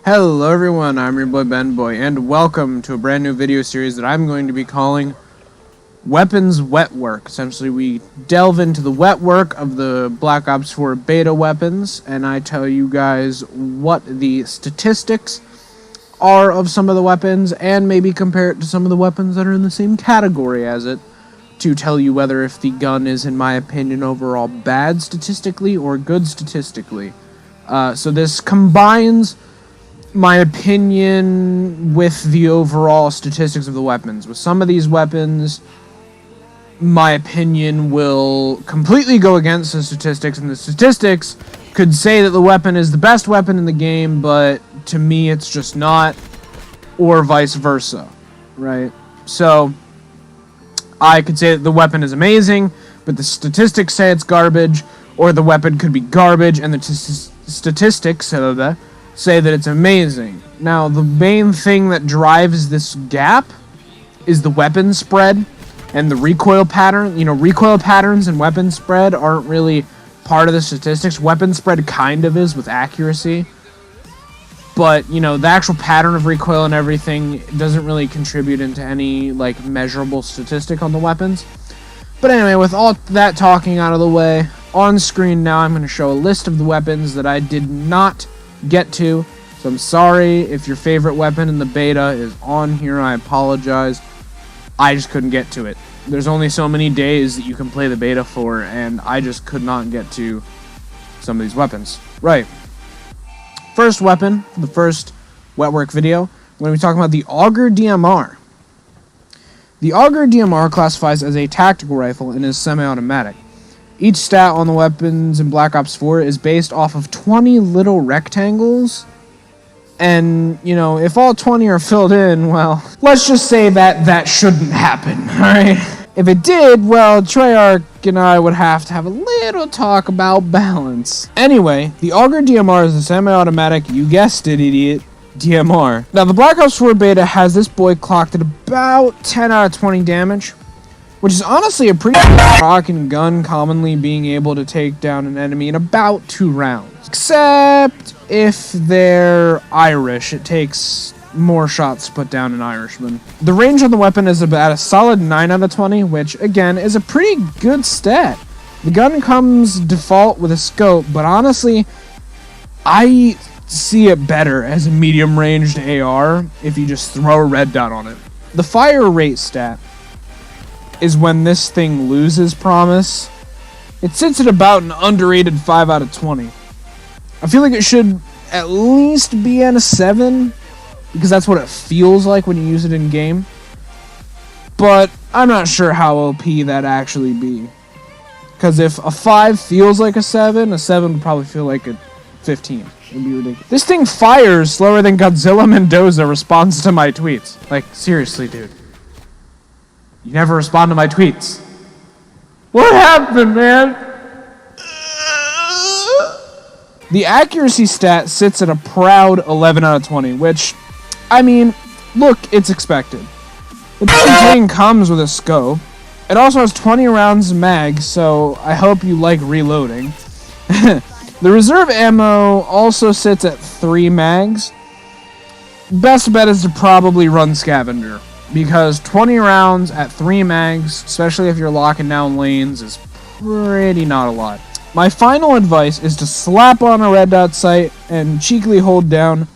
Hello everyone, I'm your boy Ben Boy, and welcome to a brand new video series that I'm going to be calling Weapons Wetwork. Essentially, we delve into the wetwork of the Black Ops 4 beta weapons, and I tell you guys what the statistics are of some of the weapons, and maybe compare it to some of the weapons that are in the same category as it, to tell you whether if the gun is, in my opinion, overall bad statistically or good statistically. So this combines my opinion with the overall statistics of the weapons. With some of these weapons, my opinion will completely go against the statistics, and the statistics could say that the weapon is the best weapon in the game, but to me it's just not, or vice versa, right? So I could say that the weapon is amazing, but the statistics say it's garbage, or the weapon could be garbage and the statistics say that it's amazing. Now, the main thing that drives this gap is the weapon spread and the recoil pattern. You know, recoil patterns and weapon spread aren't really part of the statistics. Weapon spread kind of is with accuracy. But, you know, the actual pattern of recoil and everything doesn't really contribute into any, like, measurable statistic on the weapons. But anyway, with all that talking out of the way, on screen now I'm going to show a list of the weapons that I did not get to. So I'm sorry if your favorite weapon in the beta is on here. I apologize. I just couldn't get to it. There's only so many days that you can play the beta for, and I just could not get to some of these weapons. Right. First weapon, for the first Wetwork video, I'm going to be talking about the Auger DMR. The Auger DMR classifies as a tactical rifle and is semi-automatic. Each stat on the weapons in Black Ops 4 is based off of 20 little rectangles. And, you know, if all 20 are filled in, well, let's just say that shouldn't happen, alright? If it did, well, Treyarch and I would have to have a little talk about balance. Anyway, the Auger DMR is a semi-automatic, you guessed it, idiot, DMR. Now, the Black Ops 4 beta has this boy clocked at about 10 out of 20 damage, which is honestly a pretty rocking gun, commonly being able to take down an enemy in about 2 rounds. Except if they're Irish, it takes more shots to put down an Irishman. The range on the weapon is about a solid 9 out of 20, which, again, is a pretty good stat. The gun comes default with a scope, but honestly, I see it better as a medium-ranged AR if you just throw a red dot on it. The fire rate stat is when this thing loses promise. It sits at about an underrated 5 out of 20. I feel like it should at least be at a 7, because that's what it feels like when you use it in game. But I'm not sure how OP that actually be. Because if a 5 feels like a 7 would probably feel like a 15. It'd be ridiculous. This thing fires slower than Godzilla Mendoza responds to my tweets. Like, seriously, dude. You never respond to my tweets. What happened, man? The accuracy stat sits at a proud 11 out of 20, which, I mean, look, it's expected. The thing comes with a scope. It also has 20 rounds mag, so I hope you like reloading. The reserve ammo also sits at 3 mags. Best bet is to probably run scavenger, because 20 rounds at 3 mags, especially if you're locking down lanes, is pretty not a lot. My final advice is to slap on a red dot sight and cheekily hold down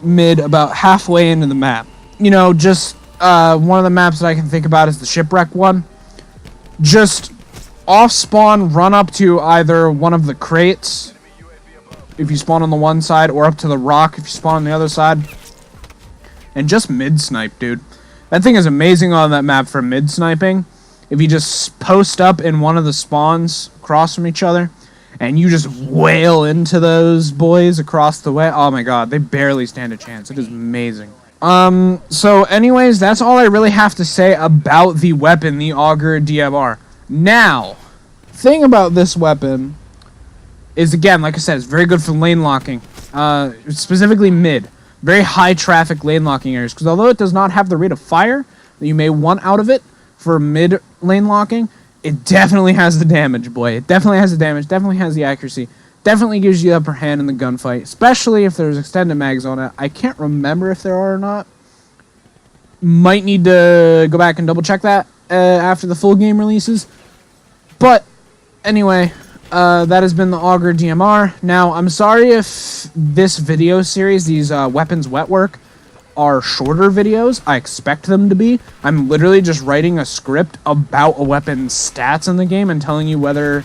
mid about halfway into the map. You know, just one of the maps that I can think about is the shipwreck one. Just off spawn, run up to either one of the crates if you spawn on the one side, or up to the rock if you spawn on the other side, and just mid snipe, dude. That thing is amazing on that map for mid sniping. If you just post up in one of the spawns across from each other, and you just wail into those boys across the way, oh my god, they barely stand a chance. It is amazing. So anyways, that's all I really have to say about the weapon, the Auger DMR. Now, thing about this weapon is, again, like I said, it's very good for lane locking, specifically mid. Very high traffic lane locking areas, because although it does not have the rate of fire that you may want out of it for mid lane locking, it definitely has the damage, boy. It definitely has the damage, definitely has the accuracy, definitely gives you the upper hand in the gunfight, especially if there's extended mags on it. I can't remember if there are or not. Might need to go back and double check that after the full game releases. But anyway, that has been the Auger DMR. Now, I'm sorry if this video series, these weapons Wetwork, are shorter videos. I expect them to be. I'm literally just writing a script about a weapon's stats in the game and telling you whether,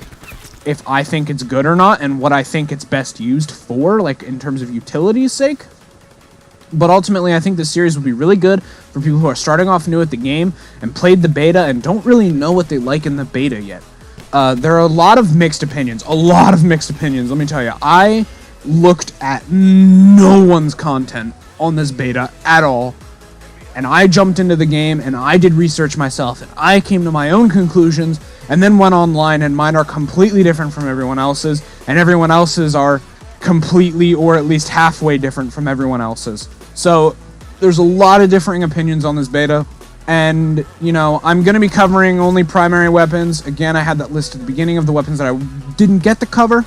if I think it's good or not, and what I think it's best used for, like in terms of utility's sake. But ultimately, I think this series will be really good for people who are starting off new at the game and played the beta and don't really know what they like in the beta yet. There are a lot of mixed opinions. Let me tell you. I looked at no one's content on this beta at all, and I jumped into the game and I did research myself and I came to my own conclusions and then went online, and mine are completely different from everyone else's, and everyone else's are completely or at least halfway different from everyone else's. So there's a lot of differing opinions on this beta, and you know, I'm gonna be covering only primary weapons. Again, I had that list at the beginning of the weapons that I didn't get to cover.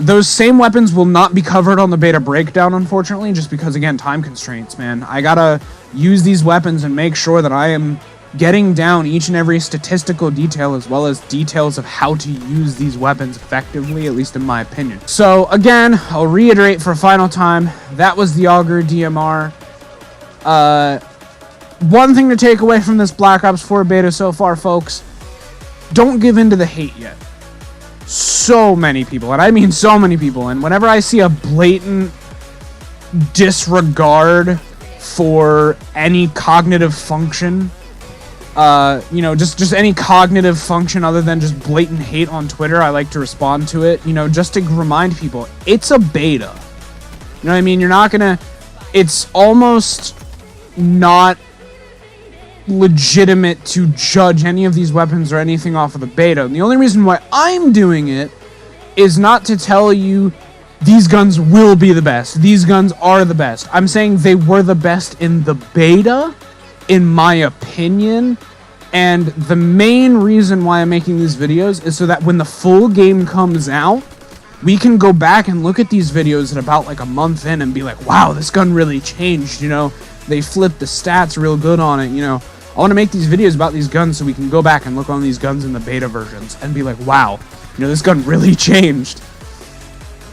Those same weapons will not be covered on the beta breakdown, unfortunately, just because, again, time constraints, man. I gotta use these weapons and make sure that I am getting down each and every statistical detail, as well as details of how to use these weapons effectively, at least in my opinion. So, again, I'll reiterate for a final time, that was the Auger DMR. One thing to take away from this Black Ops 4 beta so far, folks, don't give in to the hate yet. So many people, and I mean so many people, and whenever I see a blatant disregard for any cognitive function, you know, just any cognitive function other than just blatant hate on Twitter, I like to respond to it, you know, just to remind people, it's a beta. You know what I mean? You're not gonna, it's almost not legitimate to judge any of these weapons or anything off of the beta. And the only reason why I'm doing it is not to tell you these guns will be the best. These guns are the best. I'm saying they were the best in the beta, in my opinion. And the main reason why I'm making these videos is so that when the full game comes out, we can go back and look at these videos at about like a month in and be like, wow, this gun really changed, you know? They flipped the stats real good on it, you know? I want to make these videos about these guns so we can go back and look on these guns in the beta versions and be like, wow, you know, this gun really changed.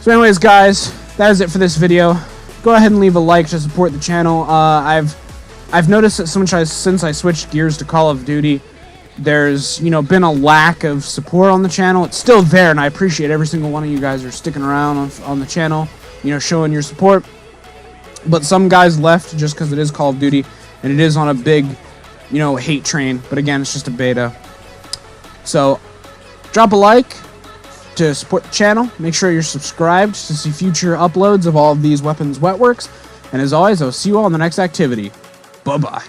So anyways, guys, that is it for this video. Go ahead and leave a like to support the channel. I've noticed that since I switched gears to Call of Duty, there's, you know, been a lack of support on the channel. It's still there, and I appreciate every single one of you guys who are sticking around on the channel, you know, showing your support. But some guys left just because it is Call of Duty, and it is on a big, you know, hate train. But again, it's just a beta. So, drop a like to support the channel. Make sure you're subscribed to see future uploads of all of these weapons Wetworks. And as always, I'll see you all in the next activity. Bye-bye.